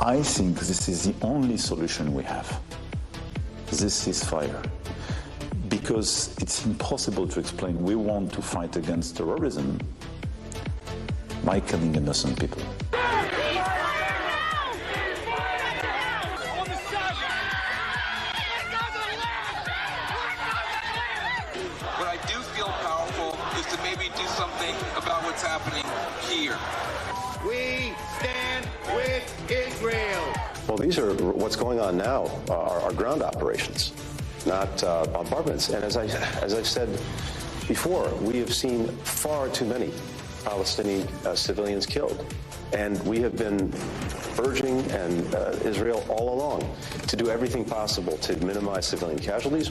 I think this is the only solution we have, this ceasefire, because it's impossible to explain. We want to fight against terrorism by killing innocent people. What I do feel powerful is to maybe do something about what's happening here. We stand with Israel. Well, these are what's going on now are ground operations, not bombardments. And as I've said before, we have seen far too many Palestinian civilians killed. And we have been urging Israel all along to do everything possible to minimize civilian casualties.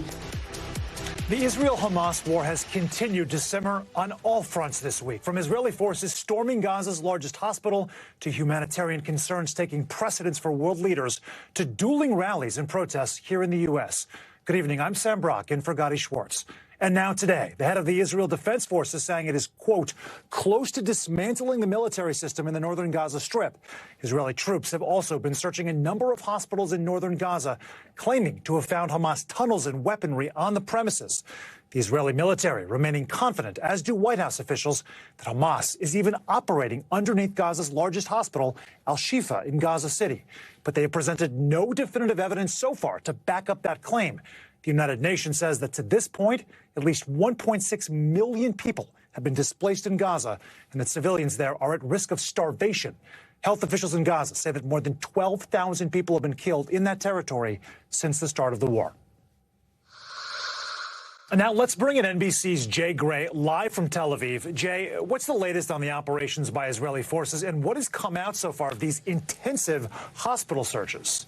The Israel-Hamas war has continued to simmer on all fronts this week, from Israeli forces storming Gaza's largest hospital to humanitarian concerns taking precedence for world leaders to dueling rallies and protests here in the U.S. Good evening. I'm Sam Brock in for Gadi Schwartz. And now today, the head of the Israel Defense Forces saying it is, quote, close to dismantling the military system in the northern Gaza Strip. Israeli troops have also been searching a number of hospitals in northern Gaza, claiming to have found Hamas tunnels and weaponry on the premises. The Israeli military remaining confident, as do White House officials, that Hamas is even operating underneath Gaza's largest hospital, Al-Shifa, in Gaza City. But they have presented no definitive evidence so far to back up that claim. The United Nations says that to this point, at least 1.6 million people have been displaced in Gaza and that civilians there are at risk of starvation. Health officials in Gaza say that more than 12,000 people have been killed in that territory since the start of the war. And now let's bring in NBC's Jay Gray live from Tel Aviv. Jay, what's the latest on the operations by Israeli forces and what has come out so far of these intensive hospital searches?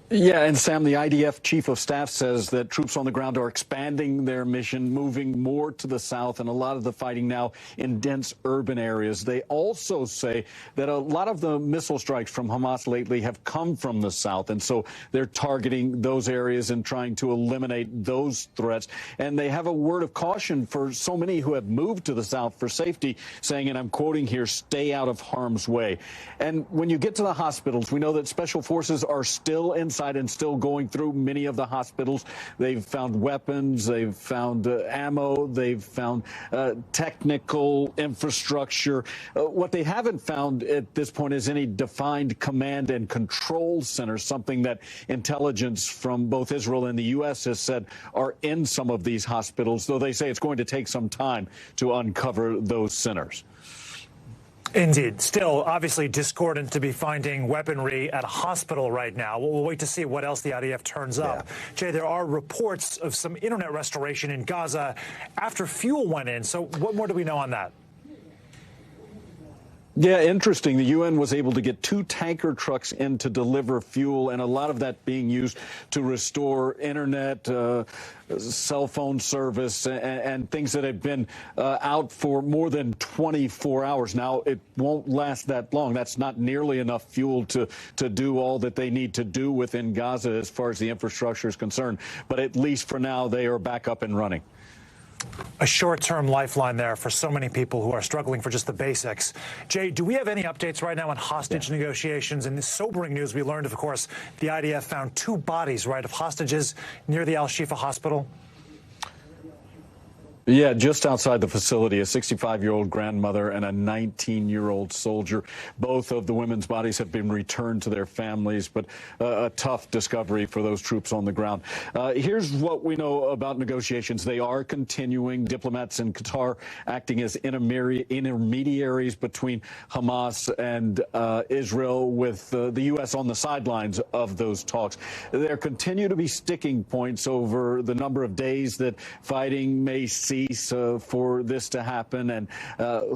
Yeah, and Sam, the IDF chief of staff says that troops on the ground are expanding their mission, moving more to the south, and a lot of the fighting now in dense urban areas. They also say that a lot of the missile strikes from Hamas lately have come from the south, and so they're targeting those areas and trying to eliminate those threats. And they have a word of caution for so many who have moved to the south for safety, saying, and I'm quoting here, stay out of harm's way. And when you get to the hospitals, we know that special forces are still inside and still going through many of the hospitals. They've found weapons, they've found ammo, they've found technical infrastructure. What they haven't found at this point is any defined command and control centers, something that intelligence from both Israel and the U.S. has said are in some of these hospitals, though they say it's going to take some time to uncover those centers. Indeed. Still, obviously discordant to be finding weaponry at a hospital right now. We'll wait to see what else the IDF turns up. Jay, there are reports of some internet restoration in Gaza after fuel went in. So what more do we know on that? Yeah, interesting. The UN was able to get 2 tanker trucks in to deliver fuel, and a lot of that being used to restore internet, cell phone service, and things that have been out for more than 24 hours. Now, it won't last that long. That's not nearly enough fuel to do all that they need to do within Gaza as far as the infrastructure is concerned. But at least for now, they are back up and running. A short-term lifeline there for so many people who are struggling for just the basics. Jay, do we have any updates right now on hostage negotiations? And this sobering news we learned, of course, the IDF found 2 bodies, right, of hostages near the Al-Shifa hospital. Yeah, just outside the facility, a 65-year-old grandmother and a 19-year-old soldier. Both of the women's bodies have been returned to their families, but a tough discovery for those troops on the ground. Here's what we know about negotiations. They are continuing. Diplomats in Qatar acting as intermediaries between Hamas and Israel, with the U.S. on the sidelines of those talks. There continue to be sticking points over the number of days that fighting may cease for this to happen, and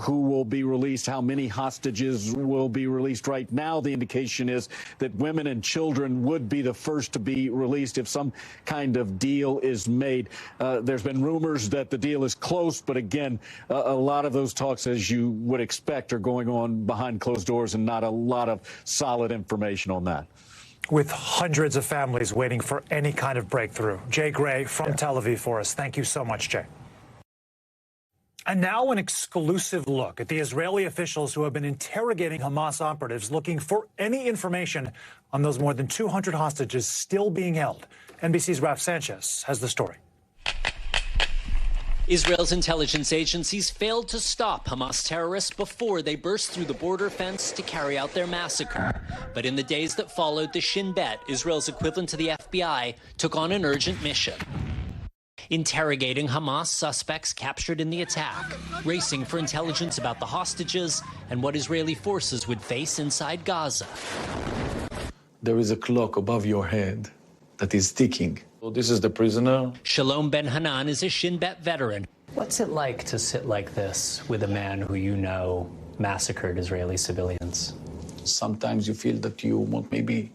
who will be released, how many hostages will be released. Right now, the indication is that women and children would be the first to be released if some kind of deal is made. There's been rumors that the deal is close, but again, a lot of those talks, as you would expect, are going on behind closed doors and not a lot of solid information on that. With hundreds of families waiting for any kind of breakthrough. Jay Gray from Tel Aviv for us. Thank you so much, Jay. And now an exclusive look at the Israeli officials who have been interrogating Hamas operatives looking for any information on those more than 200 hostages still being held. NBC's Raf Sanchez has the story. Israel's intelligence agencies failed to stop Hamas terrorists before they burst through the border fence to carry out their massacre. But in the days that followed, the Shin Bet, Israel's equivalent to the FBI, took on an urgent mission: interrogating Hamas suspects captured in the attack, racing for intelligence about the hostages and what Israeli forces would face inside Gaza. There is a clock above your head that is ticking. So this is the prisoner. Shalom Ben Hanan is a Shin Bet veteran. What's it like to sit like this with a man who you know massacred Israeli civilians? Sometimes you feel that you want maybe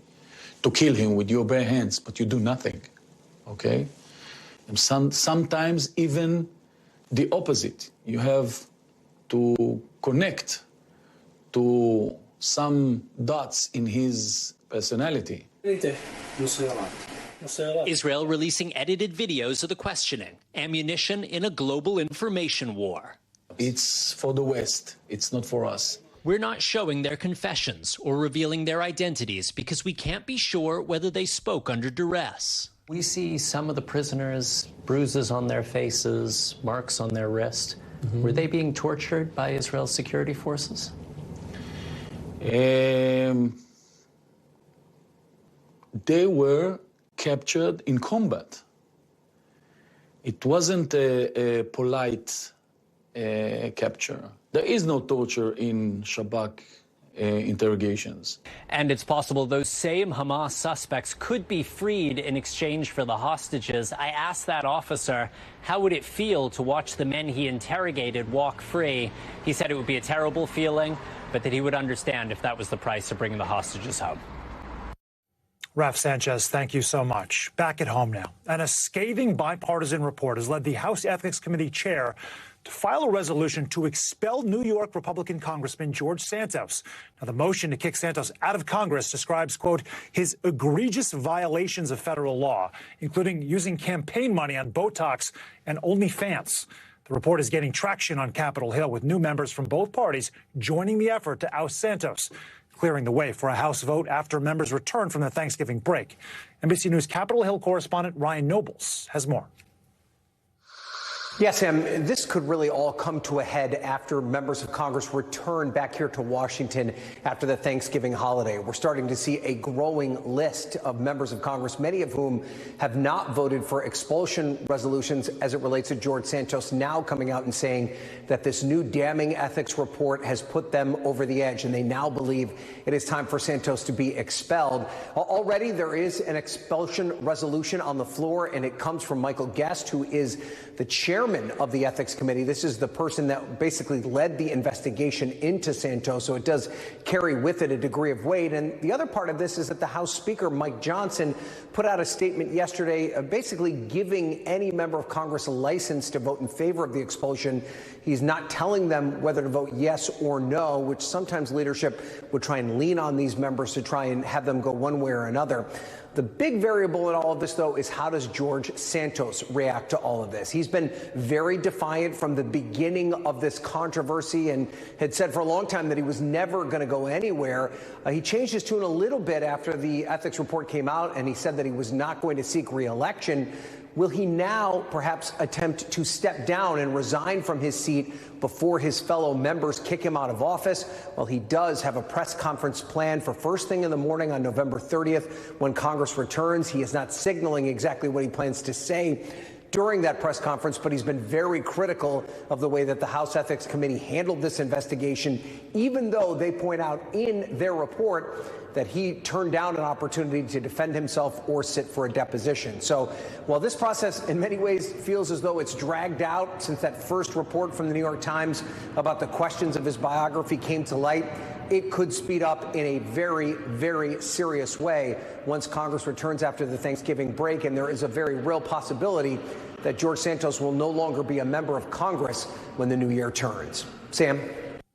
to kill him with your bare hands, but you do nothing, okay? And sometimes even the opposite. You have to connect to some dots in his personality. Israel releasing edited videos of the questioning, ammunition in a global information war. It's for the West. It's not for us. We're not showing their confessions or revealing their identities because we can't be sure whether they spoke under duress. We see some of the prisoners, bruises on their faces, marks on their wrist. Were they being tortured by Israel's security forces? They were captured in combat. It wasn't a polite capture. There is no torture in Shabak interrogations. And it's possible those same Hamas suspects could be freed in exchange for the hostages. I asked that officer, how would it feel to watch the men he interrogated walk free? He said it would be a terrible feeling, but that he would understand if that was the price of bringing the hostages home. Raf Sanchez, thank you so much. Back at home now. And a scathing bipartisan report has led the House Ethics Committee chair to file a resolution to expel New York Republican Congressman George Santos. Now, the motion to kick Santos out of Congress describes, quote, his egregious violations of federal law, including using campaign money on Botox and OnlyFans. The report is getting traction on Capitol Hill, with new members from both parties joining the effort to oust Santos, clearing the way for a House vote after members return from the Thanksgiving break. NBC News Capitol Hill correspondent Ryan Nobles has more. Yes, Sam, this could really all come to a head after members of Congress return back here to Washington after the Thanksgiving holiday. We're starting to see a growing list of members of Congress, many of whom have not voted for expulsion resolutions as it relates to George Santos, now coming out and saying that this new damning ethics report has put them over the edge, and they now believe it is time for Santos to be expelled. Already there is an expulsion resolution on the floor, and it comes from Michael Guest, who is the chairman of the Ethics Committee. This is the person that basically led the investigation into Santos, so it does carry with it a degree of weight. And the other part of this is that the House Speaker, Mike Johnson, put out a statement yesterday basically giving any member of Congress a license to vote in favor of the expulsion. He's not telling them whether to vote yes or no, which sometimes leadership would try and lean on these members to try and have them go one way or another. The big variable in all of this, though, is how does George Santos react to all of this? He's been very defiant from the beginning of this controversy and had said for a long time that he was never going to go anywhere. He changed his tune a little bit after the ethics report came out, and he said that he was not going to seek re-election. Will he now perhaps attempt to step down and resign from his seat before his fellow members kick him out of office? Well, he does have a press conference planned for first thing in the morning on November 30th when Congress returns. He is not signaling exactly what he plans to say during that press conference, but he's been very critical of the way that the House Ethics Committee handled this investigation, even though they point out in their report that he turned down an opportunity to defend himself or sit for a deposition. So while this process in many ways feels as though it's dragged out since that first report from the New York Times about the questions of his biography came to light, it could speed up in a very, very serious way once Congress returns after the Thanksgiving break, and there is a very real possibility that George Santos will no longer be a member of Congress when the new year turns. Sam?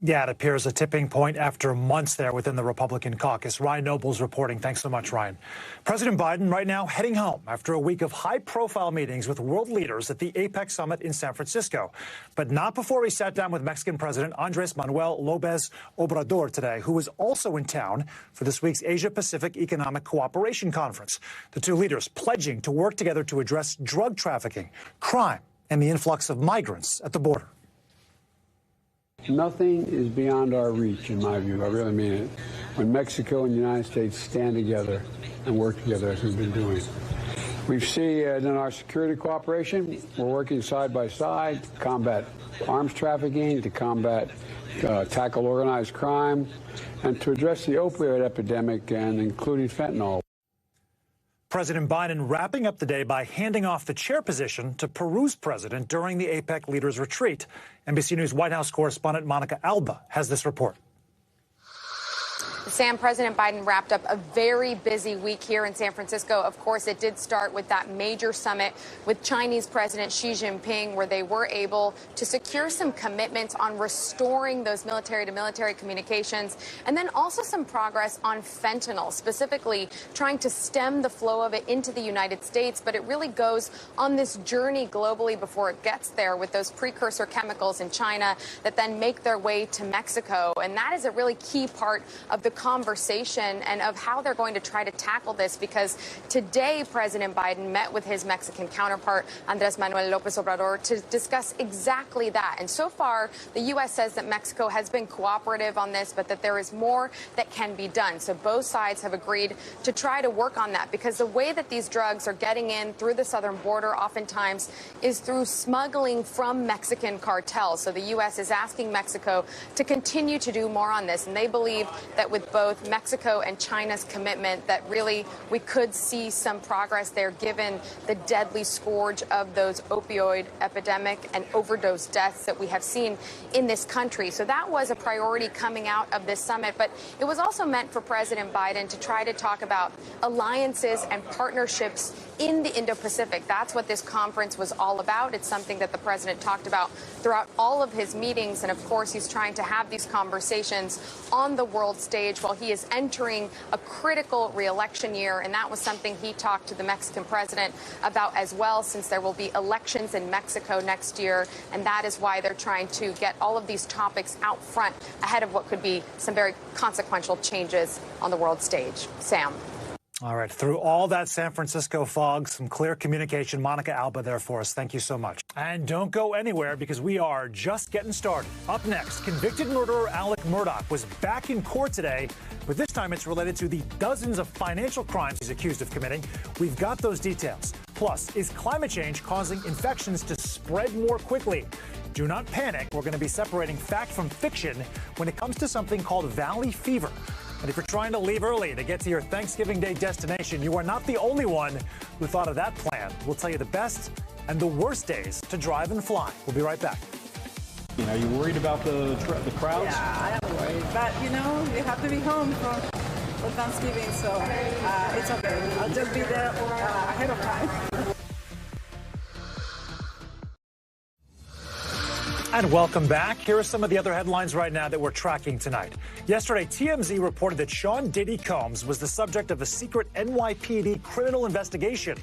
Yeah, it appears a tipping point after months there within the Republican caucus. Ryan Noble's reporting. Thanks so much, Ryan. President Biden right now heading home after a week of high-profile meetings with world leaders at the APEC summit in San Francisco. But not before he sat down with Mexican President Andrés Manuel López Obrador today, who was also in town for this week's Asia-Pacific Economic Cooperation Conference. The two leaders pledging to work together to address drug trafficking, crime, and the influx of migrants at the border. Nothing is beyond our reach, in my view. I really mean it. When Mexico and the United States stand together and work together, as we've been doing. We see in our security cooperation, we're working side by side to combat arms trafficking, to tackle organized crime, and to address the opioid epidemic, and including fentanyl. President Biden wrapping up the day by handing off the chair position to Peru's president during the APEC leaders' retreat. NBC News White House correspondent Monica Alba has this report. Sam, President Biden wrapped up a very busy week here in San Francisco. Of course, it did start with that major summit with Chinese President Xi Jinping, where they were able to secure some commitments on restoring those military-to-military communications, and then also some progress on fentanyl, specifically trying to stem the flow of it into the United States. But it really goes on this journey globally before it gets there, with those precursor chemicals in China that then make their way to Mexico. And that is a really key part of the conversation and of how they're going to try to tackle this, because today President Biden met with his Mexican counterpart, Andrés Manuel López Obrador, to discuss exactly that. And so far, the U.S. says that Mexico has been cooperative on this, but that there is more that can be done. So both sides have agreed to try to work on that, because the way that these drugs are getting in through the southern border oftentimes is through smuggling from Mexican cartels. So the U.S. is asking Mexico to continue to do more on this, and they believe that with both Mexico and China's commitment that really we could see some progress there, given the deadly scourge of those opioid epidemic and overdose deaths that we have seen in this country. So that was a priority coming out of this summit. But it was also meant for President Biden to try to talk about alliances and partnerships in the Indo-Pacific. That's what this conference was all about. It's something that the president talked about throughout all of his meetings. And of course, he's trying to have these conversations on the world stage while he is entering a critical re-election year. And that was something he talked to the Mexican president about as well, since there will be elections in Mexico next year. And that is why they're trying to get all of these topics out front ahead of what could be some very consequential changes on the world stage. Sam. All right. Through all that San Francisco fog, some clear communication. Monica Alba there for us. Thank you so much. And don't go anywhere, because we are just getting started. Up next, convicted murderer Alec Murdoch was back in court today, but this time it's related to the dozens of financial crimes he's accused of committing. We've got those details. Plus, is climate change causing infections to spread more quickly? Do not panic. We're going to be separating fact from fiction when it comes to something called valley fever. And if you're trying to leave early to get to your Thanksgiving Day destination, you are not the only one who thought of that plan. We'll tell you the best and the worst days to drive and fly. We'll be right back. Are you worried about the crowds? Yeah, I am worried. But, you have to be home for Thanksgiving, so it's okay. I'll just be there ahead of time. And welcome back. Here are some of the other headlines right now that we're tracking tonight. Yesterday, TMZ reported that Sean Diddy Combs was the subject of a secret NYPD criminal investigation.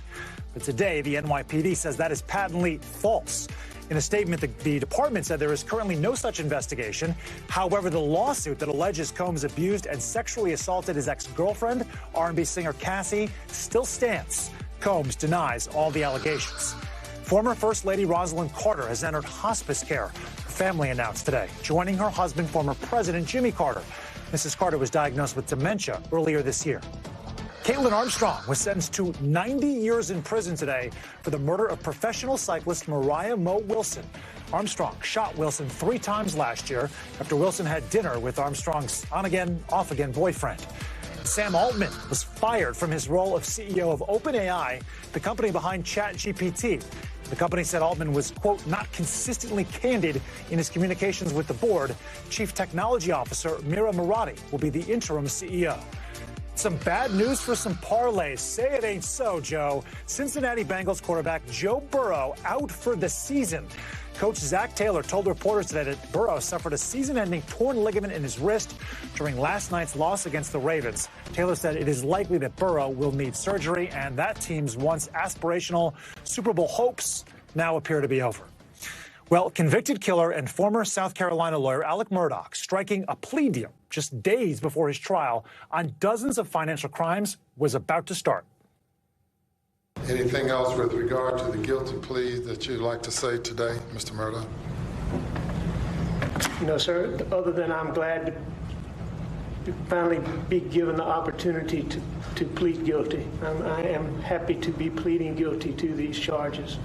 But today, the NYPD says that is patently false. In a statement, the department said there is currently no such investigation. However, the lawsuit that alleges Combs abused and sexually assaulted his ex-girlfriend, R&B singer Cassie, still stands. Combs denies all the allegations. Former First Lady Rosalynn Carter has entered hospice care, her family announced today, joining her husband, former President Jimmy Carter. Mrs. Carter was diagnosed with dementia earlier this year. Caitlin Armstrong was sentenced to 90 years in prison today for the murder of professional cyclist Mariah Mo Wilson. Armstrong shot Wilson 3 times last year after Wilson had dinner with Armstrong's on-again, off-again boyfriend. Sam Altman was fired from his role of CEO of OpenAI, the company behind ChatGPT. The company said Altman was, quote, not consistently candid in his communications with the board. Chief Technology Officer Mira Murati will be the interim CEO. Some bad news for some parlays. Say it ain't so, Joe. Cincinnati Bengals quarterback Joe Burrow out for the season. Coach Zach Taylor told reporters today that Burrow suffered a season-ending torn ligament in his wrist during last night's loss against the Ravens. Taylor said it is likely that Burrow will need surgery, and that team's once aspirational Super Bowl hopes now appear to be over. Well, convicted killer and former South Carolina lawyer Alec Murdoch striking a plea deal just days before his trial on dozens of financial crimes was about to start. Anything else with regard to the guilty plea that you'd like to say today, Mr. Murdoch? No, sir, other than I'm glad to finally be given the opportunity to plead guilty. I am happy to be pleading guilty to these charges.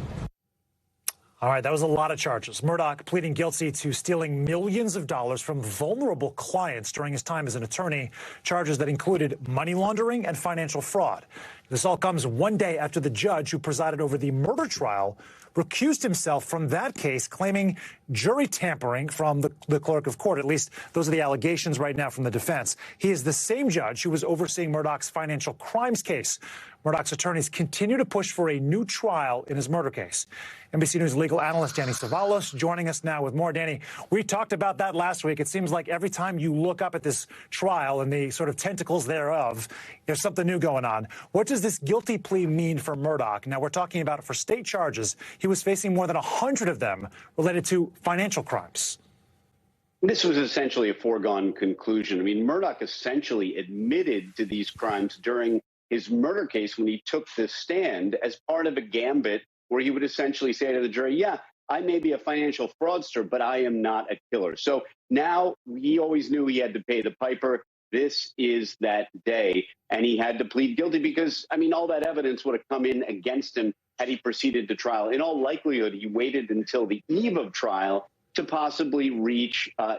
All right, that was a lot of charges. Murdoch pleading guilty to stealing millions of dollars from vulnerable clients during his time as an attorney, charges that included money laundering and financial fraud. This all comes one day after the judge who presided over the murder trial recused himself from that case, claiming jury tampering from the clerk of court. At least those are the allegations right now from the defense. He is the same judge who was overseeing Murdoch's financial crimes case. Murdoch's attorneys continue to push for a new trial in his murder case. NBC News legal analyst Danny Savalos joining us now with more. Danny, we talked about that last week. It seems like every time you look up at this trial and the sort of tentacles thereof, there's something new going on. What does this guilty plea mean for Murdoch? Now, we're talking about it for state charges. He was facing more than 100 of them related to financial crimes. This was essentially a foregone conclusion. I mean, Murdoch essentially admitted to these crimes during his murder case when he took the stand as part of a gambit where he would essentially say to the jury, yeah, I may be a financial fraudster, but I am not a killer. So now he always knew he had to pay the piper. This is that day. And he had to plead guilty because, I mean, all that evidence would have come in against him had he proceeded to trial. In all likelihood, he waited until the eve of trial to possibly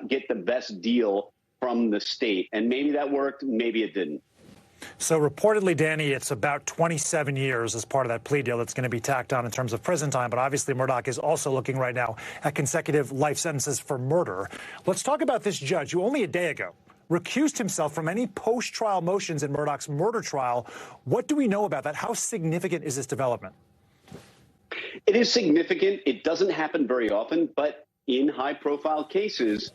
get the best deal from the state. And maybe that worked, maybe it didn't. So reportedly, Danny, it's about 27 years as part of that plea deal that's going to be tacked on in terms of prison time. But obviously, Murdoch is also looking right now at consecutive life sentences for murder. Let's talk about this judge who only a day ago recused himself from any post-trial motions in Murdoch's murder trial. What do we know about that? How significant is this development? It is significant. It doesn't happen very often, but in high-profile cases,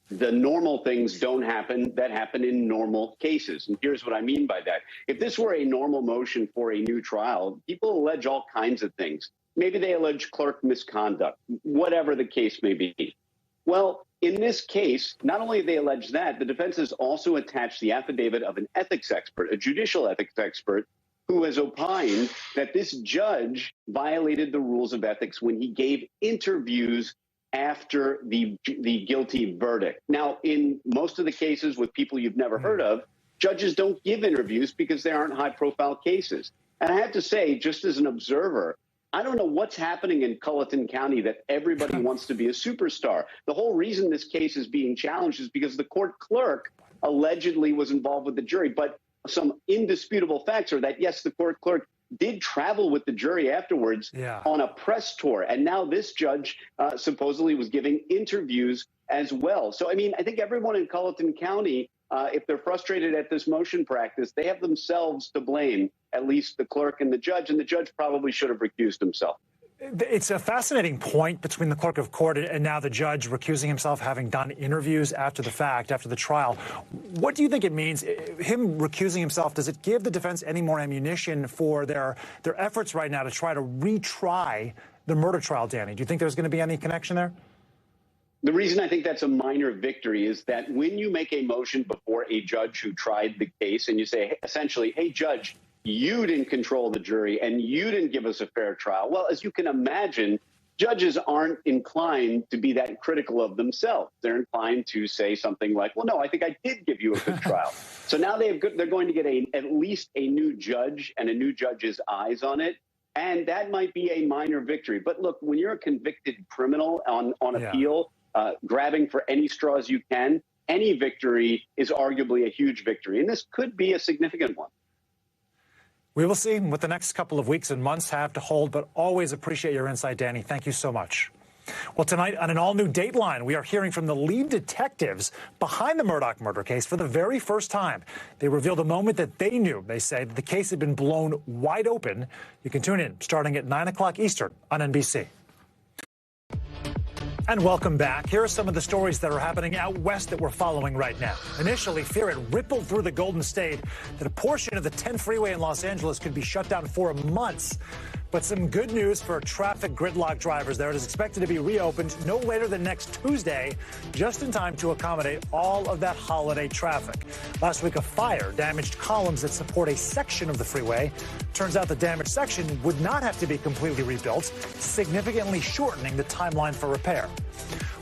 the normal things don't happen that happen in normal cases. And here's what I mean by that. If this were a normal motion for a new trial, people allege all kinds of things. Maybe they allege clerk misconduct, whatever the case may be. Well, in this case, not only have they alleged that, the defense has also attached the affidavit of an ethics expert, a judicial ethics expert, who has opined that this judge violated the rules of ethics when he gave interviews after the guilty verdict. Now, in most of the cases with people you've never heard of, judges don't give interviews because they aren't high-profile cases. And I have to say, just as an observer, I don't know what's happening in Culleton County that everybody wants to be a superstar. The whole reason this case is being challenged is because the court clerk allegedly was involved with the jury. But some indisputable facts are that, yes, the court clerk did travel with the jury afterwards on a press tour. And now this judge supposedly was giving interviews as well. So, I mean, I think everyone in Culleton County, if they're frustrated at this motion practice, they have themselves to blame, at least the clerk and the judge probably should have recused himself. It's a fascinating point between the clerk of court and now the judge recusing himself, having done interviews after the fact, after the trial. What do you think it means, him recusing himself? Does it give the defense any more ammunition for their efforts right now to try to retry the murder trial, Danny? Do you think there's going to be any connection there? The reason I think that's a minor victory is that when you make a motion before a judge who tried the case and you say, essentially, hey, judge, you didn't control the jury and you didn't give us a fair trial. Well, as you can imagine, judges aren't inclined to be that critical of themselves. They're inclined to say something like, well, no, I think I did give you a good trial. So now they're going to get at least a new judge and a new judge's eyes on it. And that might be a minor victory. But look, when you're a convicted criminal on appeal, grabbing for any straws you can, any victory is arguably a huge victory. And this could be a significant one. We will see what the next couple of weeks and months have to hold, but always appreciate your insight, Danny. Thank you so much. Well, tonight on an all-new Dateline, we are hearing from the lead detectives behind the Murdoch murder case for the very first time. They revealed a moment that they knew, they say, that the case had been blown wide open. You can tune in starting at 9 o'clock Eastern on NBC. And welcome back. Here are some of the stories that are happening out west that we're following right now. Initially, fear had rippled through the Golden State that a portion of the 10 freeway in Los Angeles could be shut down for months. But some good news for traffic gridlock drivers there. It is expected to be reopened no later than next Tuesday, just in time to accommodate all of that holiday traffic. Last week, a fire damaged columns that support a section of the freeway. Turns out the damaged section would not have to be completely rebuilt, significantly shortening the timeline for repair.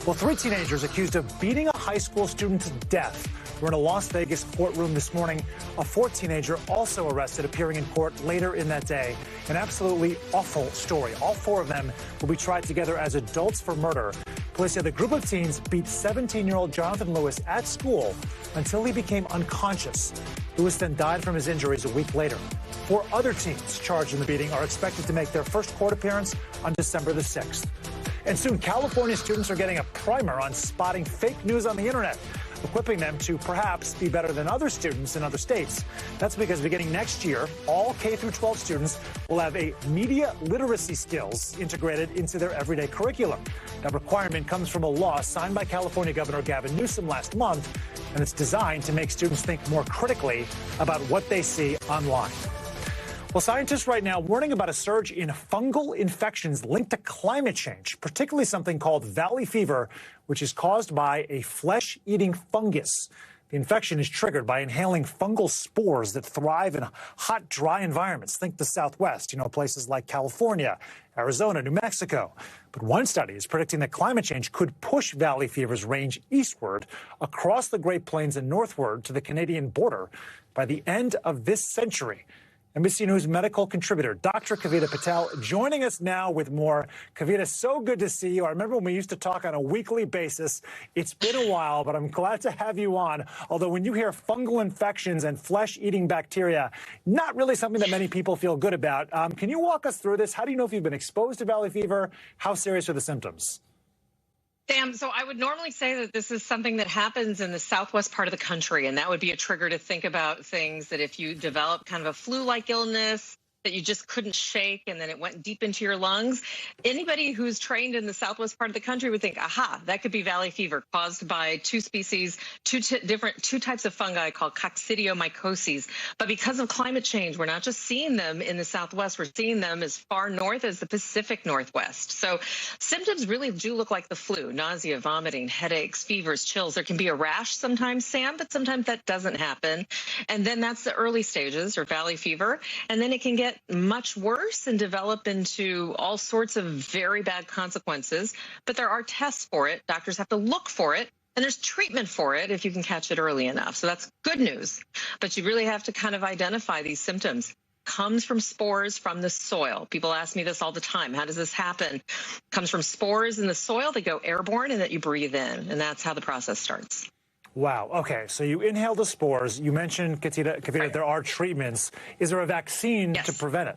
Well, 3 teenagers accused of beating a high school student to death were in a Las Vegas courtroom this morning. A 4th teenager also arrested, appearing in court later in that day. An absolutely awful story. All 4 of them will be tried together as adults for murder. Police say the group of teens beat 17-year-old Jonathan Lewis at school until he became unconscious. Lewis then died from his injuries a week later. 4 other teens charged in the beating are expected to make their first court appearance on December the 6th. And soon, California students are getting a primer on spotting fake news on the internet, equipping them to perhaps be better than other students in other states. That's because beginning next year, all K-12 students will have a media literacy skills integrated into their everyday curriculum. That requirement comes from a law signed by California Governor Gavin Newsom last month, and it's designed to make students think more critically about what they see online. Well, scientists right now warning about a surge in fungal infections linked to climate change, particularly something called valley fever, which is caused by a flesh-eating fungus. The infection is triggered by inhaling fungal spores that thrive in hot, dry environments. Think the Southwest, places like California, Arizona, New Mexico. But one study is predicting that climate change could push valley fever's range eastward across the Great Plains and northward to the Canadian border by the end of this century. NBC News medical contributor Dr. Kavita Patel joining us now with more. Kavita, so good to see you. I remember when we used to talk on a weekly basis. It's been a while, but I'm glad to have you on. Although when you hear fungal infections and flesh-eating bacteria, not really something that many people feel good about. Can you walk us through this? How do you know if you've been exposed to valley fever? How serious are the symptoms? Sam, so I would normally say that this is something that happens in the southwest part of the country, and that would be a trigger to think about things that if you develop kind of a flu-like illness that you just couldn't shake and then it went deep into your lungs, anybody who's trained in the southwest part of the country would think, aha, that could be valley fever caused by 2 species, two types of fungi called coccidiomycoses. But because of climate change, we're not just seeing them in the southwest, we're seeing them as far north as the Pacific Northwest. So symptoms really do look like the flu: nausea, vomiting, headaches, fevers, chills. There can be a rash sometimes, Sam, but sometimes that doesn't happen. And then that's the early stages, or valley fever. And then it can get much worse and develop into all sorts of very bad consequences. But there are tests for it. Doctors have to look for it. And there's treatment for it if you can catch it early enough. So that's good news. But you really have to kind of identify these symptoms. Comes from spores from the soil. People ask me this all the time. How does this happen? Comes from spores in the soil that go airborne and that you breathe in. And that's how the process starts. Wow. Okay. So you inhale the spores. You mentioned, Kavita, right, there are treatments. Is there a vaccine to prevent it?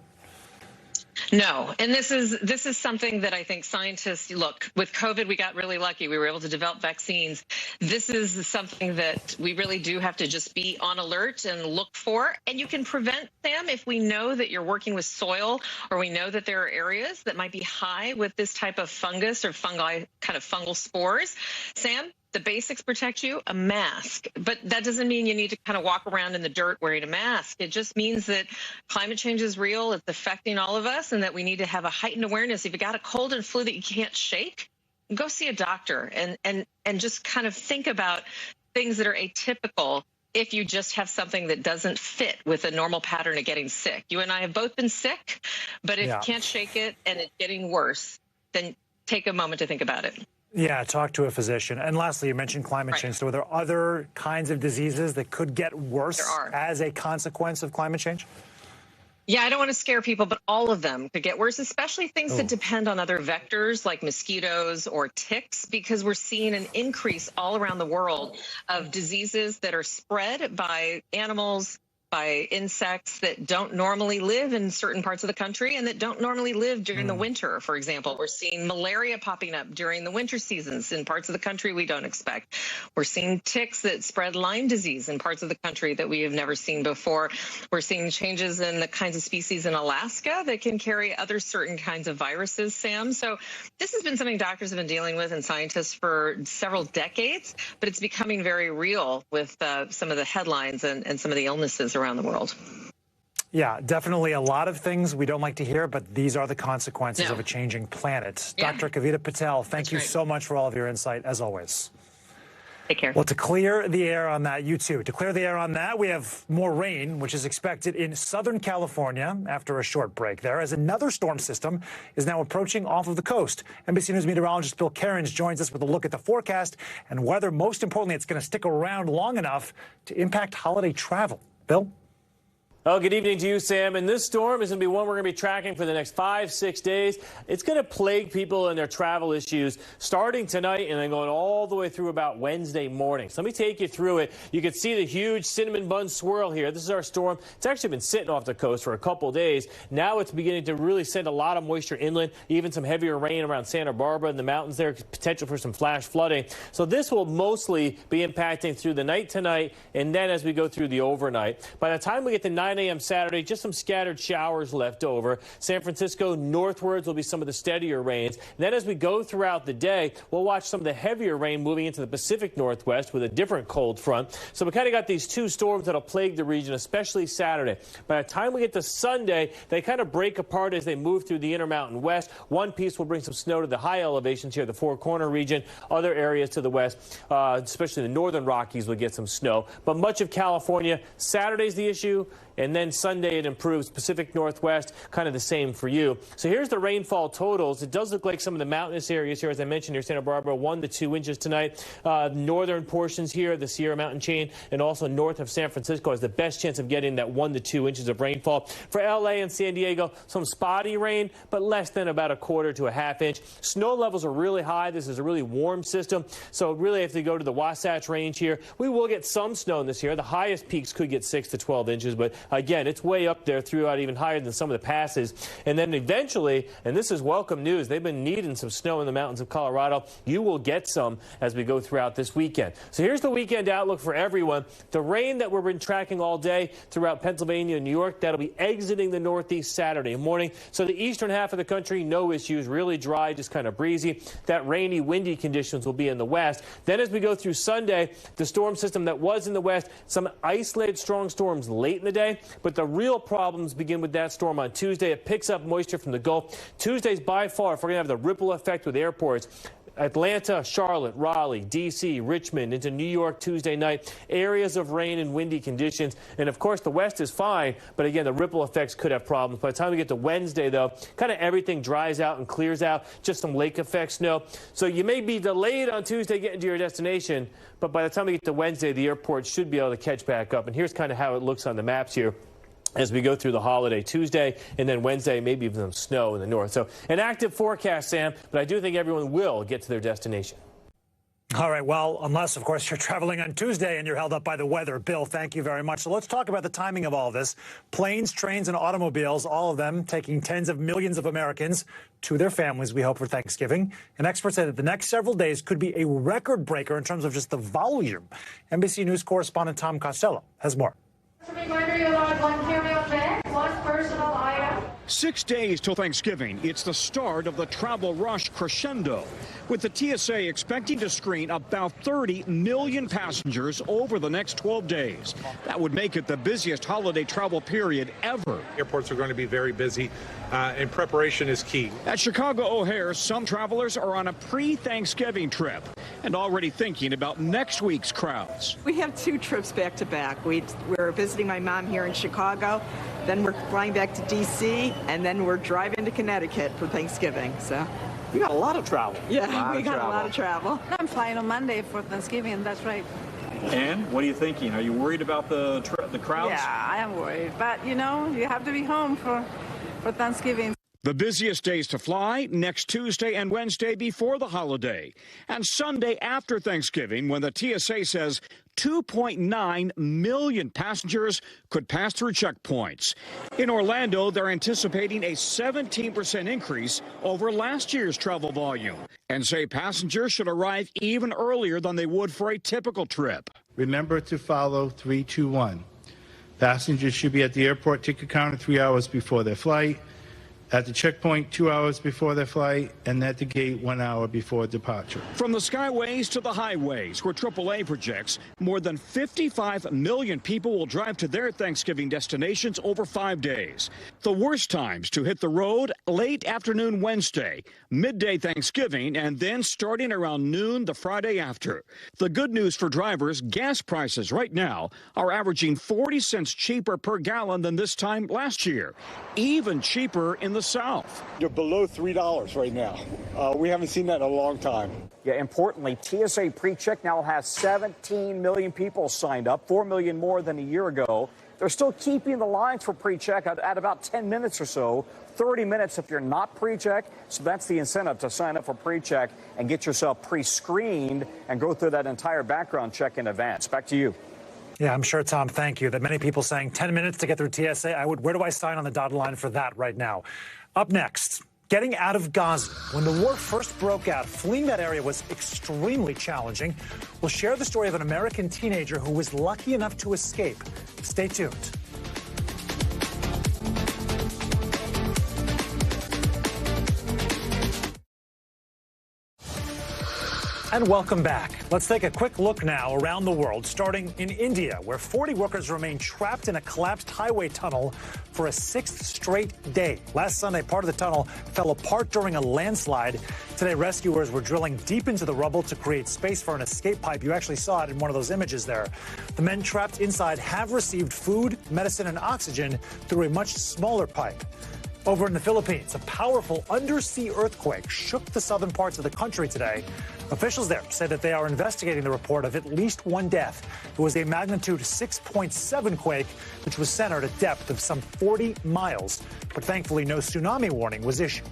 No. And this is something that I think scientists, look, with COVID, we got really lucky. We were able to develop vaccines. This is something that we really do have to just be on alert and look for. And you can prevent, Sam, if we know that you're working with soil, or we know that there are areas that might be high with this type of fungus or fungi, kind of fungal spores. Sam, the basics protect you: a mask. But that doesn't mean you need to kind of walk around in the dirt wearing a mask. It just means that climate change is real. It's affecting all of us, and that we need to have a heightened awareness. If you got a cold and flu that you can't shake, go see a doctor and just kind of think about things that are atypical if you just have something that doesn't fit with a normal pattern of getting sick. You and I have both been sick, but if you can't shake it and it's getting worse, then take a moment to think about it. Yeah, talk to a physician. And lastly, you mentioned climate change. So are there other kinds of diseases that could get worse as a consequence of climate change? Yeah, I don't want to scare people, but all of them could get worse, especially things that depend on other vectors like mosquitoes or ticks, because we're seeing an increase all around the world of diseases that are spread by animals, by insects that don't normally live in certain parts of the country and that don't normally live during the winter. For example, we're seeing malaria popping up during the winter seasons in parts of the country we don't expect. We're seeing ticks that spread Lyme disease in parts of the country that we have never seen before. We're seeing changes in the kinds of species in Alaska that can carry other certain kinds of viruses, Sam. So this has been something doctors have been dealing with and scientists for several decades, but it's becoming very real with some of the headlines and some of the illnesses around the world. Yeah, definitely a lot of things we don't like to hear, but these are the consequences of a changing planet. Yeah. Dr. Kavita Patel, thank you so much for all of your insight, as always. Take care. Well, to clear the air on that, you too. To clear the air on that, we have more rain, which is expected in Southern California after a short break there, as another storm system is now approaching off of the coast. NBC News meteorologist Bill Cairns joins us with a look at the forecast and whether, most importantly, it's going to stick around long enough to impact holiday travel. Bill? Oh, good evening to you, Sam. And this storm is going to be one we're going to be tracking for the next 5-6 days. It's going to plague people and their travel issues starting tonight and then going all the way through about Wednesday morning. So let me take you through it. You can see the huge cinnamon bun swirl here. This is our storm. It's actually been sitting off the coast for a couple days. Now it's beginning to really send a lot of moisture inland, even some heavier rain around Santa Barbara and the mountains there, potential for some flash flooding. So this will mostly be impacting through the night tonight and then as we go through the overnight. By the time we get to 9 a.m. Saturday, just some scattered showers left over. San Francisco northwards will be some of the steadier rains. Then as we go throughout the day, we'll watch some of the heavier rain moving into the Pacific Northwest with a different cold front. So we kind of got these two storms that'll plague the region, especially Saturday. By the time we get to Sunday, they kind of break apart as they move through the Intermountain West. One piece will bring some snow to the high elevations here, the Four Corner region. Other areas to the west, especially the northern Rockies, will get some snow. But much of California, Saturday's the issue. And then Sunday it improves. Pacific Northwest, kind of the same for you. So here's the rainfall totals. It does look like some of the mountainous areas here, as I mentioned, near Santa Barbara, 1 to 2 inches tonight. Northern portions here, the Sierra Mountain chain, and also north of San Francisco has the best chance of getting that 1 to 2 inches of rainfall. For L.A. and San Diego, some spotty rain, but less than about 1/4 to 1/2 inch. Snow levels are really high. This is a really warm system. So really, if they go to the Wasatch Range here, we will get some snow in this year. The highest peaks could get 6 to 12 inches, but again, it's way up there throughout, even higher than some of the passes. And then eventually, and this is welcome news, they've been needing some snow in the mountains of Colorado. You will get some as we go throughout this weekend. So here's the weekend outlook for everyone. The rain that we've been tracking all day throughout Pennsylvania and New York, that'll be exiting the Northeast Saturday morning. So the eastern half of the country, no issues, really dry, just kind of breezy. That rainy, windy conditions will be in the west. Then as we go through Sunday, the storm system that was in the west, some isolated strong storms late in the day, but the real problems begin with that storm on Tuesday. It picks up moisture from the Gulf. Tuesday's by far, if we're going to have the ripple effect with airports, Atlanta, Charlotte, Raleigh, D.C., Richmond, into New York Tuesday night. Areas of rain and windy conditions. And, of course, the west is fine. But, again, the ripple effects could have problems. By the time we get to Wednesday, though, kind of everything dries out and clears out. Just some lake effect snow. So you may be delayed on Tuesday getting to your destination. But by the time we get to Wednesday, the airport should be able to catch back up. And here's kind of how it looks on the maps here as we go through the holiday Tuesday and then Wednesday, maybe even some snow in the north. So an active forecast, Sam, but I do think everyone will get to their destination. All right, well, unless, of course, you're traveling on Tuesday and you're held up by the weather. Bill, thank you very much. So let's talk about the timing of all this. Planes, trains, and automobiles, all of them taking tens of millions of Americans to their families, we hope, for Thanksgiving. And experts say that the next several days could be a record breaker in terms of just the volume. NBC News correspondent Tom Costello has more. Just a reminder, you're allowed one carry-on bag, one personal item. 6 days till Thanksgiving. It's the start of the travel rush crescendo, with the TSA expecting to screen about 30 million passengers over the next 12 days. That would make it the busiest holiday travel period ever. Airports are going to be very busy, and preparation is key. At Chicago O'Hare, some travelers are on a pre-Thanksgiving trip and already thinking about next week's crowds. We have 2 trips back to back. We're visiting my mom here in Chicago, then we're flying back to D.C., and then we're driving to Connecticut for Thanksgiving. So we got a lot of travel. Yeah, we got a lot of travel. I'm flying on Monday for Thanksgiving, that's right. And what are you thinking? Are you worried about the crowds? Yeah, I am worried. But, you know, you have to be home for Thanksgiving. The busiest days to fly next Tuesday and Wednesday before the holiday, and Sunday after Thanksgiving, when the TSA says 2.9 million passengers could pass through checkpoints. In Orlando, they're anticipating a 17% increase over last year's travel volume, and say passengers should arrive even earlier than they would for a typical trip. Remember to follow 321. Passengers should be at the airport ticket counter 3 hours before their flight, at the checkpoint 2 hours before their flight, and at the gate 1 hour before departure. From the skyways to the highways, where AAA projects more than 55 million people will drive to their Thanksgiving destinations over 5 days. The worst times to hit the road: late afternoon Wednesday, midday Thanksgiving, and then starting around noon the Friday after. The good news for drivers: gas prices right now are averaging 40 cents cheaper per gallon than this time last year, even cheaper in the South. You're below $3 right now. We haven't seen that in a long time. Yeah, importantly, TSA PreCheck now has 17 million people signed up, 4 million more than a year ago. They're still keeping the lines for PreCheck at about 10 minutes or so, 30 minutes if you're not PreCheck. So that's the incentive to sign up for PreCheck and get yourself pre-screened and go through that entire background check in advance. Back to you. Yeah, I'm sure, Tom, thank you. That many people saying 10 minutes to get through TSA. Where do I sign on the dotted line for that right now? Up next, getting out of Gaza. When the war first broke out, fleeing that area was extremely challenging. We'll share the story of an American teenager who was lucky enough to escape. Stay tuned. And welcome back. Let's take a quick look now around the world, starting in India, where 40 workers remain trapped in a collapsed highway tunnel for a 6th straight day. Last Sunday, part of the tunnel fell apart during a landslide. Today, rescuers were drilling deep into the rubble to create space for an escape pipe. You actually saw it in one of those images there. The men trapped inside have received food, medicine, and oxygen through a much smaller pipe. Over in the Philippines, a powerful undersea earthquake shook the southern parts of the country today. Officials there say that they are investigating the report of at least one death. It was a magnitude 6.7 quake, which was centered at depth of some 40 miles. But thankfully, no tsunami warning was issued.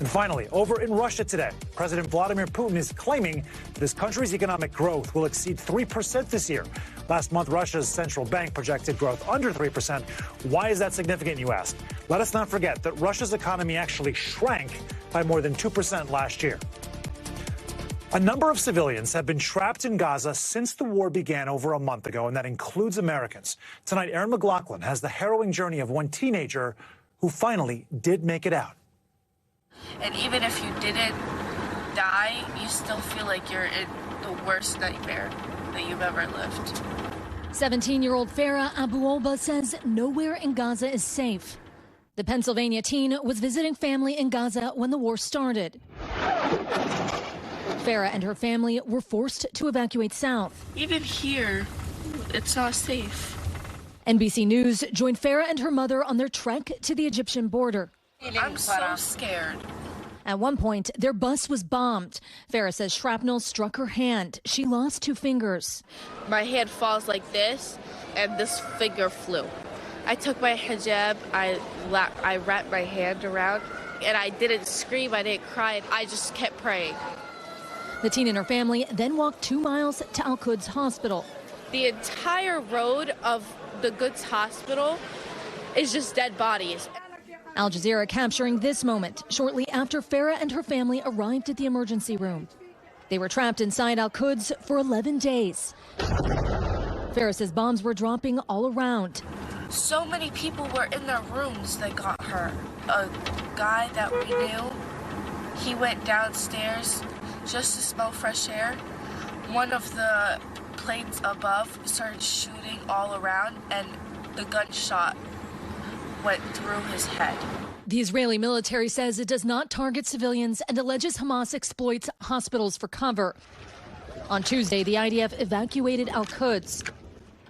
And finally, over in Russia today, President Vladimir Putin is claiming that his country's economic growth will exceed 3% this year. Last month, Russia's central bank projected growth under 3%. Why is that significant, you ask? Let us not forget that Russia's economy actually shrank by more than 2% last year. A number of civilians have been trapped in Gaza since the war began over a month ago, and that includes Americans. Tonight, Aaron McLaughlin has the harrowing journey of one teenager who finally did make it out. And even if you didn't die, you still feel like you're in the worst nightmare that you've ever lived. 17-year-old Farah Abu-Olba says nowhere in Gaza is safe. The Pennsylvania teen was visiting family in Gaza when the war started. Farah and her family were forced to evacuate south. Even here, it's not safe. NBC News joined Farah and her mother on their trek to the Egyptian border. I'm so scared. At one point, their bus was bombed. Farah says shrapnel struck her hand. She lost 2 fingers. My hand falls like this, and this finger flew. I took my hijab, I wrapped my hand around, and I didn't scream, I didn't cry, I just kept praying. The teen and her family then walked 2 miles to Al-Quds Hospital. The entire road of the Quds Hospital is just dead bodies. Al Jazeera capturing this moment shortly after Farah and her family arrived at the emergency room. They were trapped inside Al-Quds for 11 days. Farah says bombs were dropping all around. So many people were in their rooms that got hurt. A guy that we knew, he went downstairs just to smell fresh air. One of the planes above started shooting all around, and the gunshot went through his head. The Israeli military says it does not target civilians and alleges Hamas exploits hospitals for cover. On Tuesday, the IDF evacuated Al-Quds.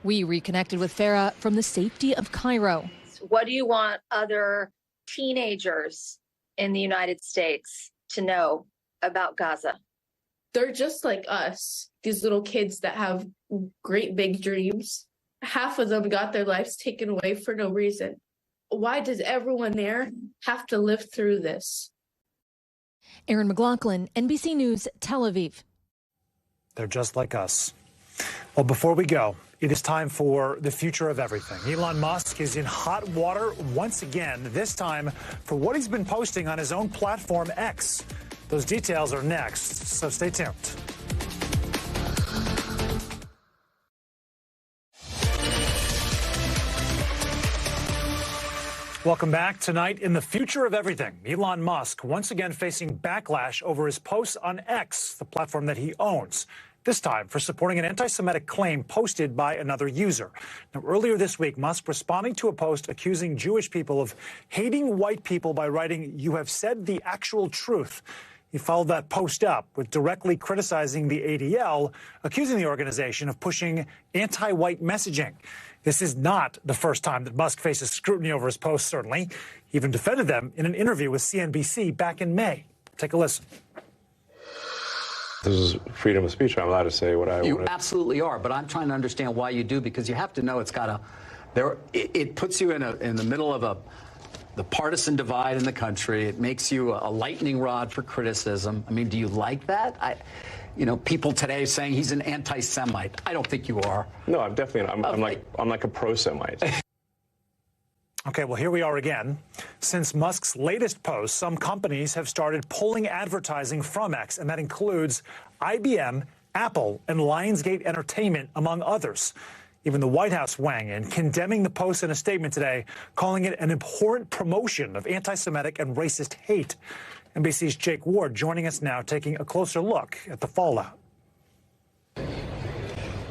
We reconnected with Farah from the safety of Cairo. What do you want other teenagers in the United States to know about Gaza? They're just like us, these little kids that have great big dreams. Half of them got their lives taken away for no reason. why does everyone there have to live through this? Erin McLaughlin, NBC News, Tel Aviv. They're just like us. Well, before we go, it is time for the future of everything. Elon Musk is in hot water once again, this time for what he's been posting on his own platform, X. Those details are next, so stay tuned. Welcome back. Tonight, in the future of everything, Elon Musk once again facing backlash over his posts on X, the platform that he owns, this time for supporting an anti-Semitic claim posted by another user. Now, earlier this week, Musk responding to a post accusing Jewish people of hating white people by writing, "You have said the actual truth." He followed that post up with directly criticizing the ADL, accusing the organization of pushing anti-white messaging. This is not the first time that Musk faces scrutiny over his posts, certainly. He even defended them in an interview with CNBC back in May. Take a listen. This is freedom of speech. I'm allowed to say what I want. You absolutely are, but I'm trying to understand why you do, because you have to know it puts you in the middle of the partisan divide in the country. It makes you a lightning rod for criticism. I mean, do you like that? People today saying he's an anti-Semite. I don't think you are. No, I'm definitely not. I'm like a pro-Semite. Okay, well, here we are again. Since Musk's latest post, some companies have started pulling advertising from X, and that includes IBM, Apple, and Lionsgate Entertainment, among others. Even the White House weighing in, condemning the post in a statement today, calling it an abhorrent promotion of anti-Semitic and racist hate. NBC's Jake Ward joining us now, taking a closer look at the fallout.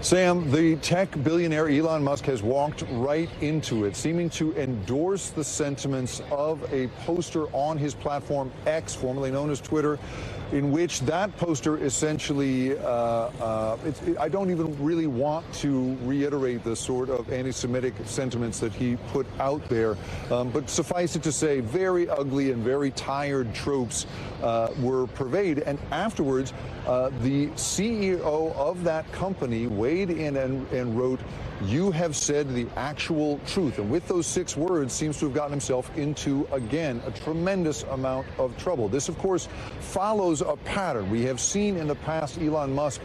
Sam, the tech billionaire Elon Musk has walked right into it, seeming to endorse the sentiments of a poster on his platform X, formerly known as Twitter, in which that poster essentially, I don't even really want to reiterate the sort of anti-Semitic sentiments that he put out there, but suffice it to say, very ugly and very tired tropes were purveyed. And afterwards, the CEO of that company weighed in and wrote, "You have said the actual truth." And with those 6 words, seems to have gotten himself into, again, a tremendous amount of trouble. This, of course, follows a pattern. We have seen in the past Elon Musk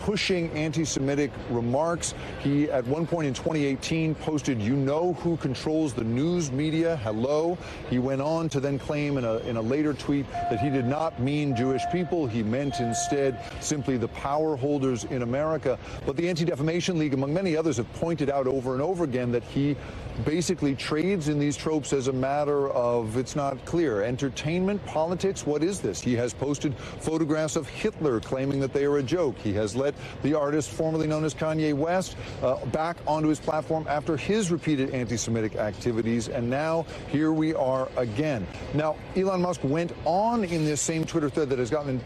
pushing anti-Semitic remarks. He, at one point in 2018, posted, "You know who controls the news media? Hello." He went on to then claim in a later tweet that he did not mean Jewish people. He meant instead simply the power holders in America. But the Anti-Defamation League, among many others, have pointed out over and over again that he basically trades in these tropes as a matter of, it's not clear, entertainment, politics. What is this? He has posted photographs of Hitler claiming that they are a joke. He has let the artist formerly known as Kanye West back onto his platform after his repeated anti-Semitic activities. And now here we are again. Now, Elon Musk went on in this same Twitter thread that has gotten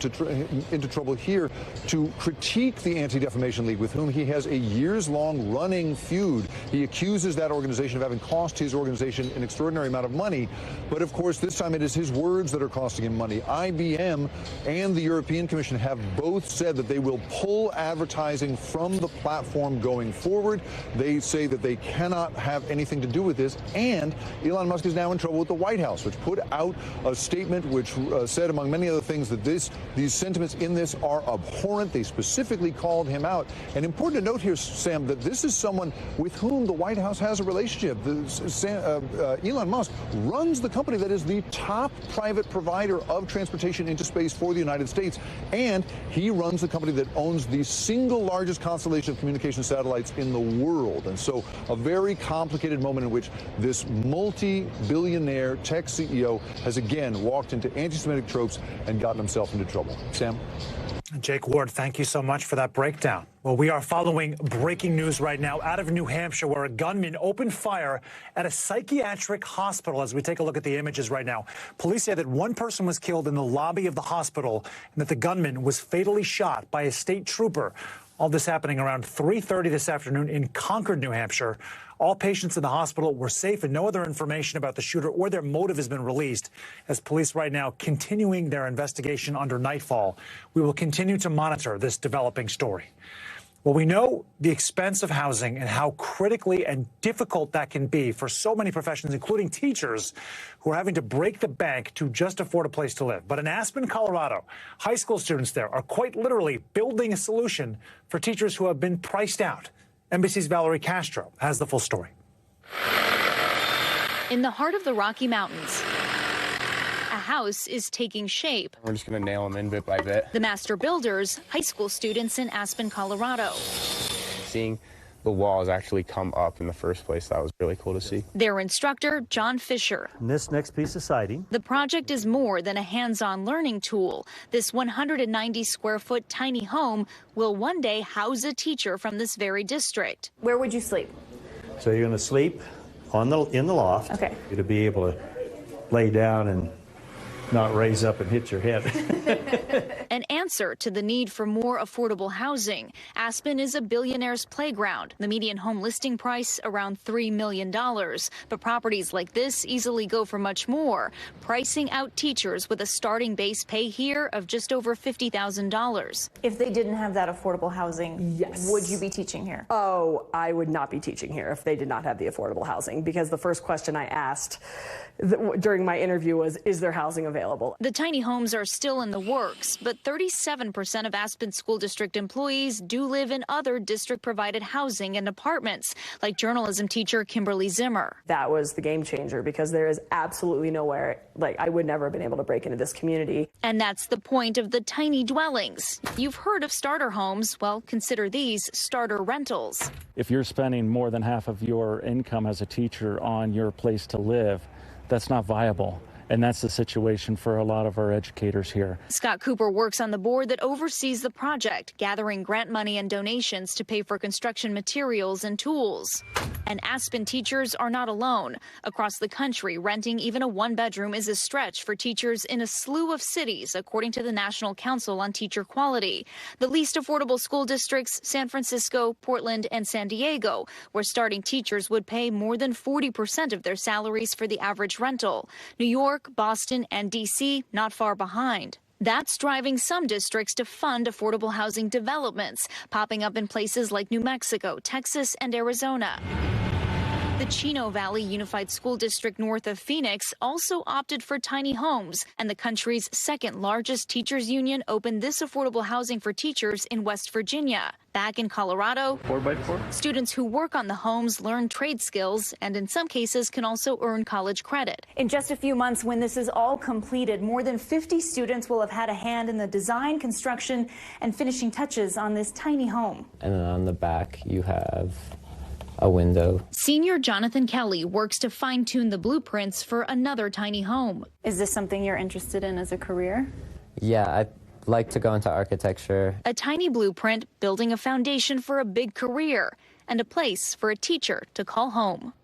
into trouble here to critique the Anti-Defamation League, with whom he has a years-long running feud. He accuses that organization of having cost his organization an extraordinary amount of money. But of course, this time it is his words that are costing him money. IBM and the European Commission have both said that they will pull advertising from the platform going forward. They say that they cannot have anything to do with this. And Elon Musk is now in trouble with the White House, which put out a statement which said, among many other things, that these sentiments in this are abhorrent. They specifically called him out. And important to note here, Sam, that this is someone with whom the White House has a relationship. Elon Musk runs the company that is the top private provider of transportation into space for the United States, and he runs the company that owns the single largest constellation of communication satellites in the world. And so a very complicated moment in which this multi-billionaire tech CEO has again walked into anti-Semitic tropes and gotten himself into trouble. Sam? Jake Ward, thank you so much for that breakdown. Well, we are following breaking news right now out of New Hampshire, where a gunman opened fire at a psychiatric hospital. As we take a look at the images right now, police say that one person was killed in the lobby of the hospital and that the gunman was fatally shot by a state trooper. All this happening around 3:30 this afternoon in Concord, New Hampshire. All patients in the hospital were safe, and no other information about the shooter or their motive has been released, as police right now continuing their investigation under nightfall. We will continue to monitor this developing story. Well, we know the expense of housing and how critically and difficult that can be for so many professions, including teachers, who are having to break the bank to just afford a place to live. But in Aspen, Colorado, high school students there are quite literally building a solution for teachers who have been priced out. NBC's Valerie Castro has the full story. In the heart of the Rocky Mountains, a house is taking shape. We're just going to nail them in bit by bit. The master builders, high school students in Aspen, Colorado. Seeing the walls actually come up in the first place, that was really cool to see. Their instructor, John Fisher. And this next piece of siding. The project is more than a hands-on learning tool. This 190-square-foot tiny home will one day house a teacher from this very district. Where would you sleep? So you're going to sleep in the loft. Okay. You're to be able to lay down and not raise up and hit your head. An answer to the need for more affordable housing. Aspen is a billionaire's playground. The median home listing price around $3 million. But properties like this easily go for much more, pricing out teachers with a starting base pay here of just over $50,000. If they didn't have that affordable housing, yes, would you be teaching here? Oh, I would not be teaching here if they did not have the affordable housing, because the first question I asked during my interview was, is there housing available? The tiny homes are still in the works, but 37% of Aspen School District employees do live in other district-provided housing and apartments, like journalism teacher Kimberly Zimmer. That was the game changer, because there is absolutely nowhere, like, I would never have been able to break into this community. And that's the point of the tiny dwellings. You've heard of starter homes. Well, consider these starter rentals. If you're spending more than half of your income as a teacher on your place to live, that's not viable. And that's the situation for a lot of our educators here. Scott Cooper works on the board that oversees the project, gathering grant money and donations to pay for construction materials and tools. And Aspen teachers are not alone. Across the country, renting even a one-bedroom is a stretch for teachers in a slew of cities, according to the National Council on Teacher Quality. The least affordable school districts, San Francisco, Portland, and San Diego, where starting teachers would pay more than 40% of their salaries for the average rental. New York, Boston, and D.C. not far behind. That's driving some districts to fund affordable housing developments, popping up in places like New Mexico, Texas, and Arizona. The Chino Valley Unified School District north of Phoenix also opted for tiny homes, and the country's second largest teachers union opened this affordable housing for teachers in West Virginia. Back in Colorado, 4x4. Students who work on the homes learn trade skills and in some cases can also earn college credit. In just a few months, when this is all completed, more than 50 students will have had a hand in the design, construction, and finishing touches on this tiny home. And then on the back, you have a window. Senior Jonathan Kelly works to fine-tune the blueprints for another tiny home. Is this something you're interested in as a career? Yeah, I'd like to go into architecture. A tiny blueprint building a foundation for a big career and a place for a teacher to call home.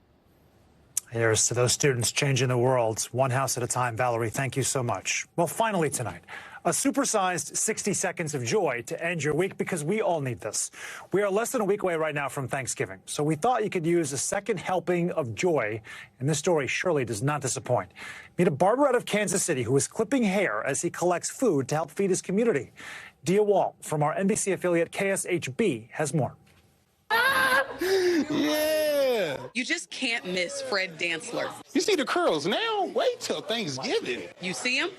Here's to those students changing the world, one house at a time. Valerie, thank you so much. Well, finally tonight, a supersized 60 seconds of joy to end your week, because we all need this. We are less than a week away right now from Thanksgiving, so we thought you could use a second helping of joy, and this story surely does not disappoint. Meet a barber out of Kansas City who is clipping hair as he collects food to help feed his community. Dia Wall from our NBC affiliate KSHB has more. Yeah! You just can't miss Fred Dantzler. You see the curls now? Wait till Thanksgiving. You see him?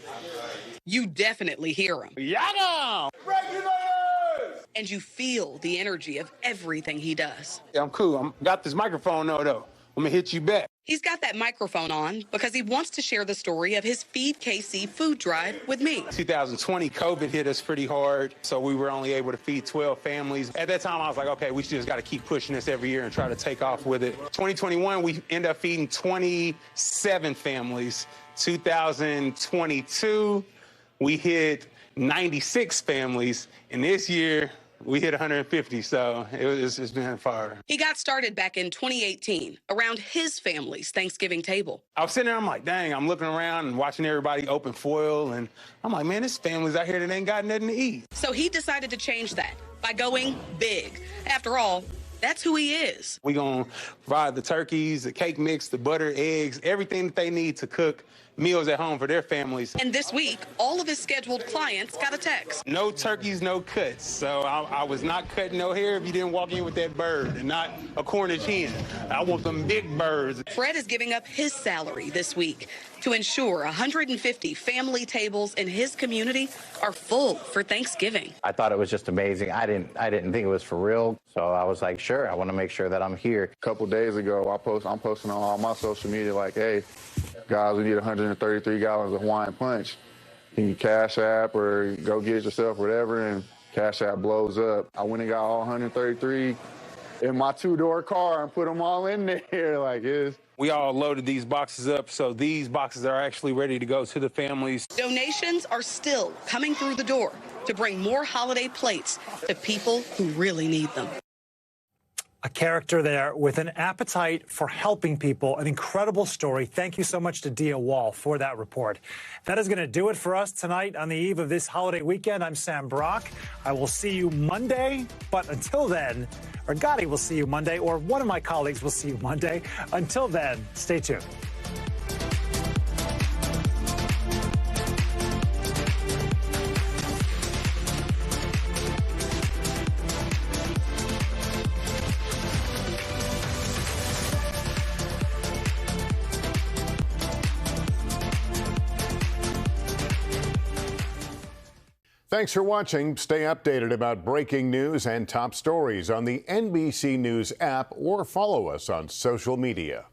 You definitely hear him. Yada! Regulators! And you feel the energy of everything he does. Yeah, I'm cool. Got this microphone though. I'm gonna hit you back. He's got that microphone on because he wants to share the story of his Feed KC food drive with me. 2020, COVID hit us pretty hard, so we were only able to feed 12 families. At that time, I was like, okay, we just got to keep pushing this every year and try to take off with it. 2021, we ended up feeding 27 families. 2022, we hit 96 families, and this year, we hit 150, so it's been fire. He got started back in 2018 around his family's Thanksgiving table. I was sitting there, I'm like, dang, I'm looking around and watching everybody open foil, and I'm like, man, this family's out here that ain't got nothing to eat. So he decided to change that by going big. After all, that's who he is. We gonna provide the turkeys, the cake mix, the butter, eggs, everything that they need to cook meals at home for their families. And this week, all of his scheduled clients got a text. No turkeys, no cuts. So I was not cutting no hair if you didn't walk in with that bird and not a Cornish hen. I want them big birds. Fred is giving up his salary this week to ensure 150 family tables in his community are full for Thanksgiving. I thought it was just amazing. I didn't think it was for real. So I was like, sure, I want to make sure that I'm here. A couple days ago, I'm posting on all my social media like, hey, guys, we need 133 gallons of Hawaiian Punch. Can you Cash App or go get it yourself, whatever, and Cash App blows up. I went and got all 133 in my two-door car and put them all in there like it's. We all loaded these boxes up, so these boxes are actually ready to go to the families. Donations are still coming through the door to bring more holiday plates to people who really need them. A character there with an appetite for helping people, an incredible story. Thank you so much to Dia Wall for that report. That is going to do it for us tonight on the eve of this holiday weekend. I'm Sam Brock. I will see you Monday, but until then, or Gadi will see you Monday, or one of my colleagues will see you Monday. Until then, stay tuned. Thanks for watching. Stay updated about breaking news and top stories on the NBC News app or follow us on social media.